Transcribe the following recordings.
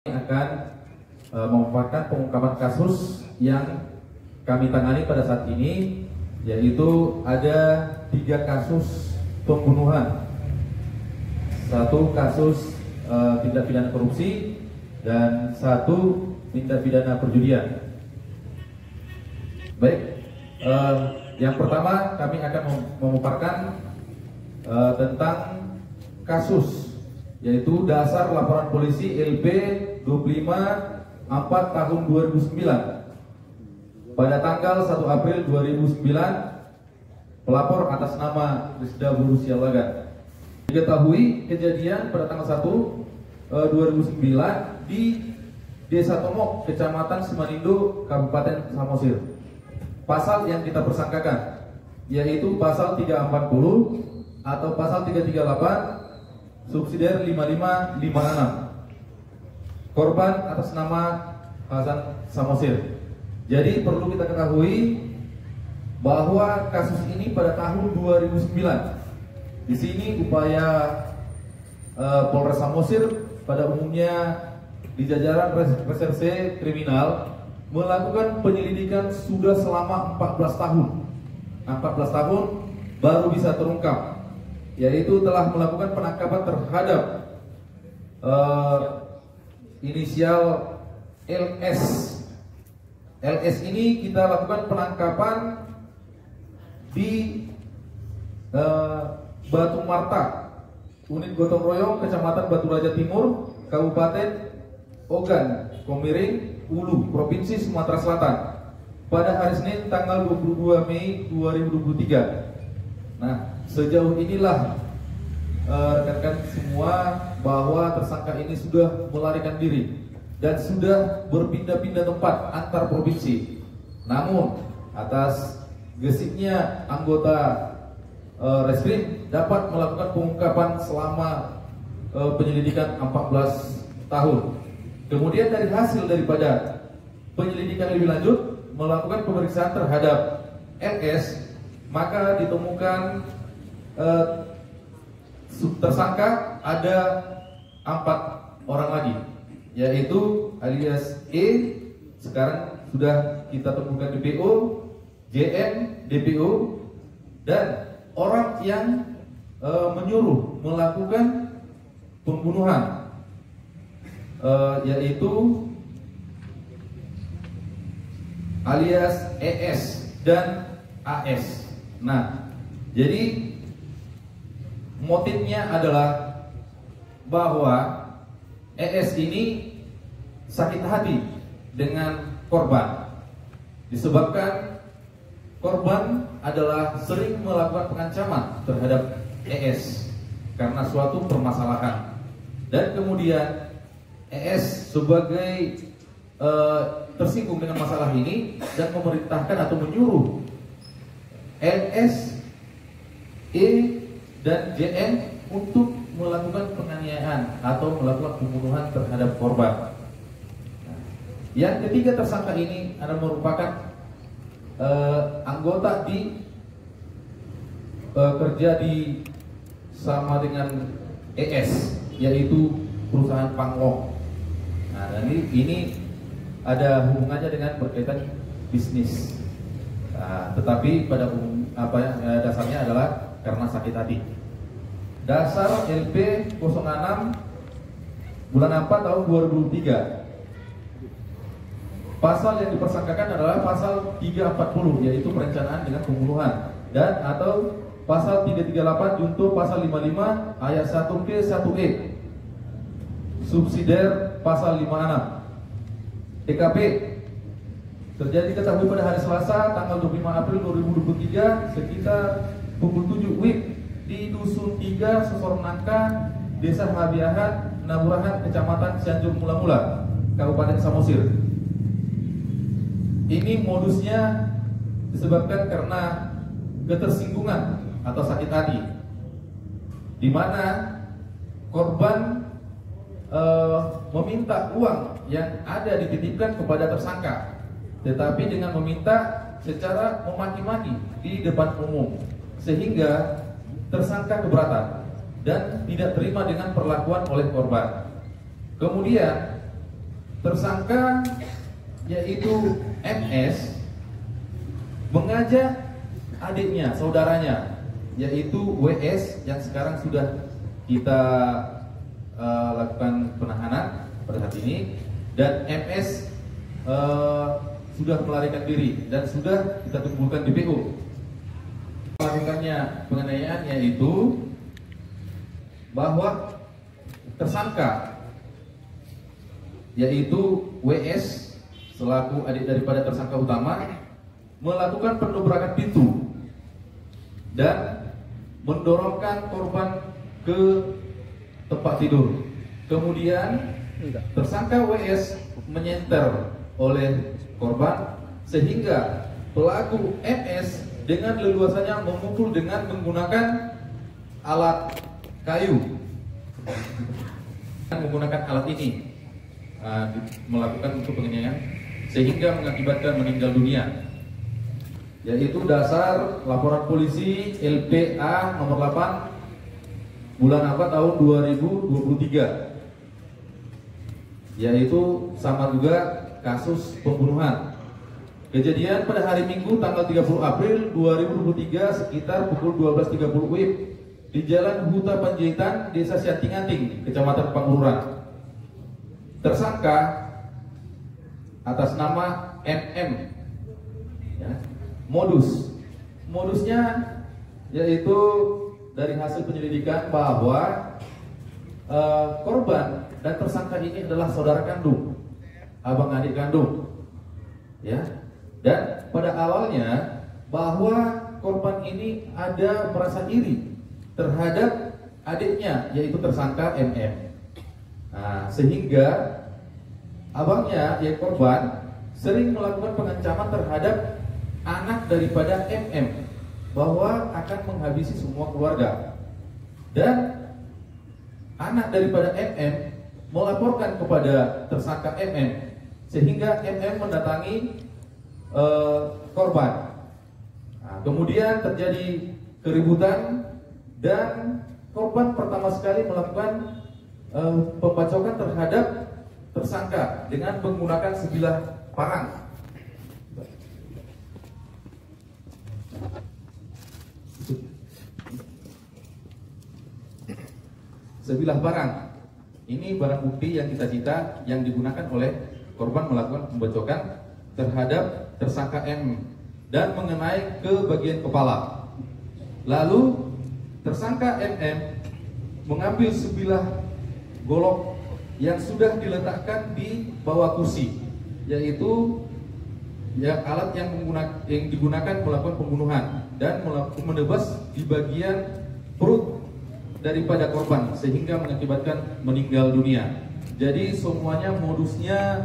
Akan memaparkan pengungkapan kasus yang kami tangani pada saat ini, yaitu ada 3 kasus pembunuhan, 1 kasus tindak pidana korupsi, dan 1 tindak pidana perjudian. Baik, yang pertama kami akan memaparkan tentang kasus, yaitu dasar laporan polisi LP 25/4 tahun 2009. Pada tanggal 1 April 2009, pelapor atas nama Rizda Borussia Laga diketahui kejadian pada tanggal 1 2009 di Desa Tomok, Kecamatan Simanindo, Kabupaten Samosir. Pasal yang kita persangkakan yaitu pasal 340 atau pasal 338 subsidiar 5556. Korban atas nama Hasan Samosir. Jadi perlu kita ketahui bahwa kasus ini pada tahun 2009. Di sini upaya Polres Samosir pada umumnya di jajaran reserse kriminal melakukan penyelidikan sudah selama 14 tahun. 14 tahun baru bisa terungkap, yaitu telah melakukan penangkapan terhadap inisial LS. LS ini kita lakukan penangkapan di Batu Marta, unit gotong royong, Kecamatan Batu Raja Timur, Kabupaten Ogan Komering Ulu, Provinsi Sumatera Selatan, pada hari Senin tanggal 22 Mei 2023. Nah, sejauh inilah rekan-rekan semua bahwa tersangka ini sudah melarikan diri dan sudah berpindah-pindah tempat antar provinsi. Namun atas gesiknya anggota reskrim dapat melakukan pengungkapan selama penyelidikan 14 tahun. Kemudian dari hasil daripada penyelidikan lebih lanjut melakukan pemeriksaan terhadap LS, maka ditemukan tersangka ada 4 orang lagi, yaitu alias E, sekarang sudah kita temukan DPO, JM, DPO, dan orang yang menyuruh melakukan pembunuhan, yaitu alias ES dan AS. Nah, jadi motifnya adalah bahwa ES ini sakit hati dengan korban disebabkan korban adalah sering melakukan pengancaman terhadap ES karena suatu permasalahan, dan kemudian ES sebagai tersinggung dengan masalah ini dan memerintahkan atau menyuruh LS, E, dan JN untuk melakukan penganiayaan atau melakukan pembunuhan terhadap korban. Yang ketiga tersangka ini adalah merupakan anggota di kerja di sama dengan ES, yaitu perusahaan Panglong. Nah, dan ini ada hubungannya dengan berkaitan bisnis. Nah, tetapi pada dasarnya adalah karena sakit hati. Dasar LP 06 bulan 4 tahun 2003. Pasal yang dipersangkakan adalah pasal 340, yaitu perencanaan dengan pembunuhan, dan atau pasal 338 junto pasal 55 ayat 1K 1E subsidiar pasal 56. TKP terjadi ketahui pada hari Selasa tanggal 25 April 2023 sekitar pukul 7 WIB di Dusun 3 Sesornangka, Desa Habiahan, Naburahan, Kecamatan Cianjur Mula-Mula, Kabupaten Samosir. Ini modusnya disebabkan karena ketersinggungan atau sakit hati, di mana korban meminta uang yang ada dititipkan kepada tersangka, tetapi dengan meminta secara memaki-maki di depan umum, sehingga tersangka keberatan dan tidak terima dengan perlakuan oleh korban. Kemudian tersangka yaitu MS mengajak adiknya, saudaranya, yaitu WS yang sekarang sudah kita lakukan penahanan pada saat ini, dan MS sudah melarikan diri dan sudah kita kumpulkan di PO. Melakukannya penganiayaan yaitu bahwa tersangka yaitu WS selaku adik daripada tersangka utama melakukan pendobrakan pintu dan mendorongkan korban ke tempat tidur. Kemudian tersangka WS menyenter oleh korban sehingga pelaku MS dengan leluasanya memukul dengan menggunakan alat kayu, menggunakan alat ini melakukan untuk penganiayaan sehingga mengakibatkan meninggal dunia, yaitu dasar laporan polisi LPA nomor 8 bulan apa tahun 2023, yaitu sama juga kasus pembunuhan. Kejadian pada hari Minggu tanggal 30 April 2023 sekitar pukul 12.30 WIB di Jalan Huta Panjaitan, Desa Sianting-Anting, Kecamatan Pangururan. Tersangka atas nama MM, ya. Modusnya yaitu dari hasil penyelidikan bahwa korban dan tersangka ini adalah saudara kandung, abang adik kandung, ya. Dan pada awalnya bahwa korban ini ada merasa iri terhadap adiknya yaitu tersangka MM. Nah, sehingga abangnya yaitu korban sering melakukan pengancaman terhadap anak daripada MM bahwa akan menghabisi semua keluarga. Dan anak daripada MM melaporkan kepada tersangka MM sehingga MM mendatangi korban. Nah, kemudian terjadi keributan dan korban pertama sekali melakukan pembacokan terhadap tersangka dengan menggunakan sebilah parang. Sebilah parang ini barang bukti yang kita cita yang digunakan oleh korban melakukan pembacokan terhadap tersangka M dan mengenai ke bagian kepala. Lalu tersangka MM mengambil sebilah golok yang sudah diletakkan di bawah kursi, yaitu yang alat yang digunakan melakukan pembunuhan dan menebas di bagian perut daripada korban sehingga mengakibatkan meninggal dunia. Jadi semuanya modusnya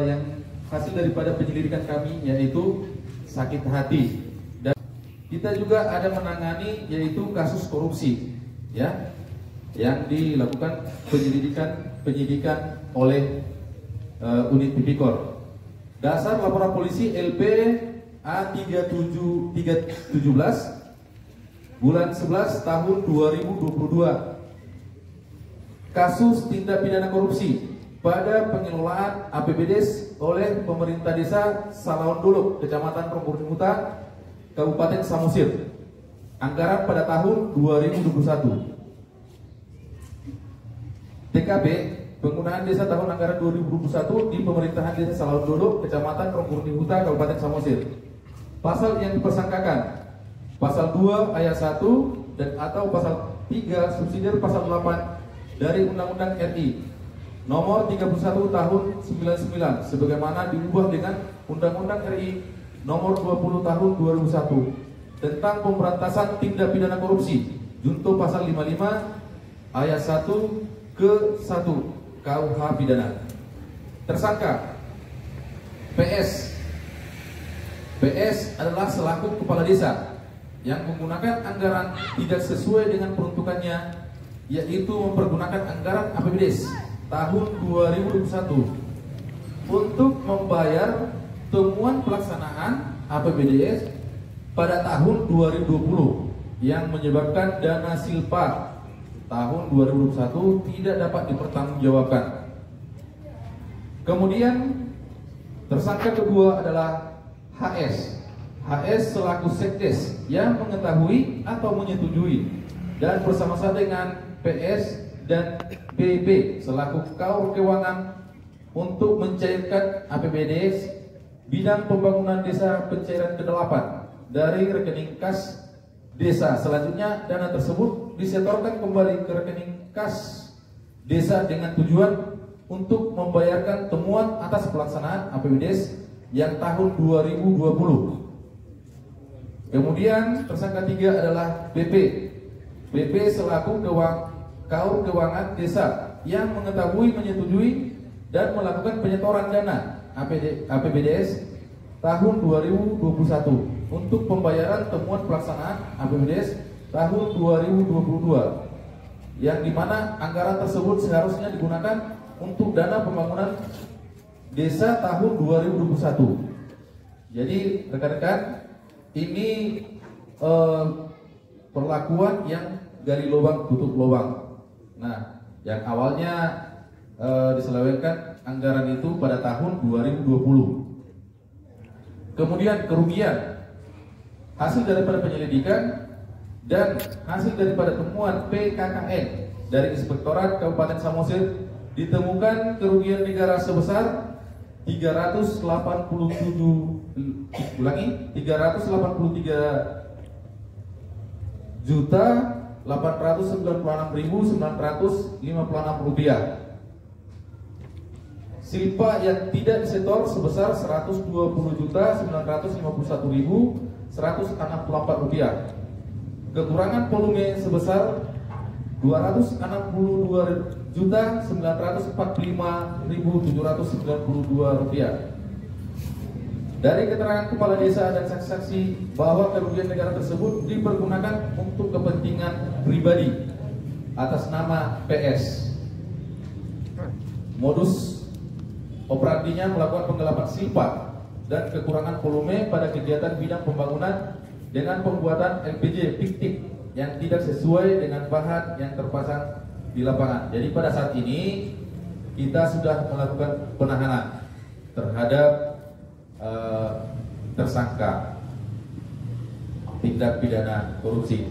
yang hasil daripada penyelidikan kami yaitu sakit hati, dan kita juga ada menangani yaitu kasus korupsi, ya, yang dilakukan penyidikan oleh unit Tipikor. Dasar laporan polisi LP A37317 bulan 11 tahun 2022. Kasus tindak pidana korupsi pada pengelolaan APBDes oleh pemerintah desa Salaon Dolok, Kecamatan Rongkurning Huta, Kabupaten Samosir. Anggaran pada tahun 2021. TKP penggunaan desa tahun anggaran 2021 di pemerintahan desa Salaon Dolok, Kecamatan Rongkurning Huta, Kabupaten Samosir. Pasal yang dipersangkakan pasal 2 ayat 1 dan atau pasal 3 subsidiar pasal 8 dari Undang-Undang RI nomor 31 tahun 99 sebagaimana diubah dengan Undang-Undang RI nomor 20 tahun 2001 tentang pemberantasan tindak pidana korupsi junto pasal 55 ayat 1 ke 1 KUH pidana. Tersangka PS adalah selaku kepala desa yang menggunakan anggaran tidak sesuai dengan peruntukannya, yaitu mempergunakan anggaran APBDes tahun 2021 untuk membayar temuan pelaksanaan APBDes pada tahun 2020 yang menyebabkan dana silpa tahun 2021 tidak dapat dipertanggungjawabkan. Kemudian tersangka kedua adalah HS. HS selaku sekdes yang mengetahui atau menyetujui dan bersama-sama dengan PS dan PB selaku kaur keuangan untuk mencairkan APBD bidang pembangunan desa pencairan ke-8 dari rekening kas desa. Selanjutnya dana tersebut disetorkan kembali ke rekening kas desa dengan tujuan untuk membayarkan temuan atas pelaksanaan APBD yang tahun 2020. Kemudian tersangka 3 adalah BP. BP selaku kaur keuangan desa yang mengetahui, menyetujui dan melakukan penyetoran dana APBDes tahun 2021 untuk pembayaran temuan pelaksanaan APBDes tahun 2022, yang dimana anggaran tersebut seharusnya digunakan untuk dana pembangunan desa tahun 2021. Jadi rekan-rekan, ini perlakuan yang gali lubang tutup lubang. Nah, yang awalnya diselewengkan anggaran itu pada tahun 2020. Kemudian kerugian hasil daripada penyelidikan dan hasil daripada temuan PKKN dari Inspektorat Kabupaten Samosir ditemukan kerugian negara sebesar 383.896.956 rupiah. Silpa yang tidak disetor sebesar 120.951.164 rupiah. Kekurangan volume sebesar 262.945.792 rupiah. Dari keterangan kepala desa dan saksi-saksi bahwa kerugian negara tersebut dipergunakan untuk kepentingan pribadi atas nama PS. Modus operandinya melakukan penggelapan silpa dan kekurangan volume pada kegiatan bidang pembangunan dengan pembuatan LPJ fiktif yang tidak sesuai dengan bahan yang terpasang di lapangan. Jadi pada saat ini kita sudah melakukan penahanan terhadap tersangka tindak pidana korupsi.